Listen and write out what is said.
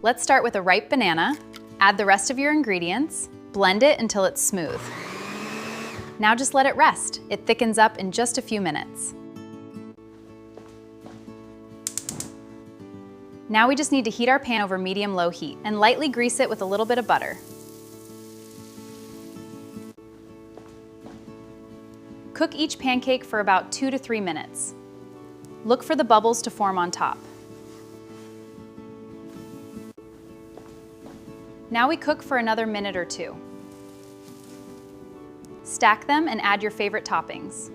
Let's start with a ripe banana. Add the rest of your ingredients. Blend it until it's smooth. Now just let it rest. It thickens up in just a few minutes. Now we just need to heat our pan over medium-low heat and lightly grease it with a little bit of butter. Cook each pancake for about 2 to 3 minutes. Look for the bubbles to form on top. Now we cook for another minute or 2. Stack them and add your favorite toppings.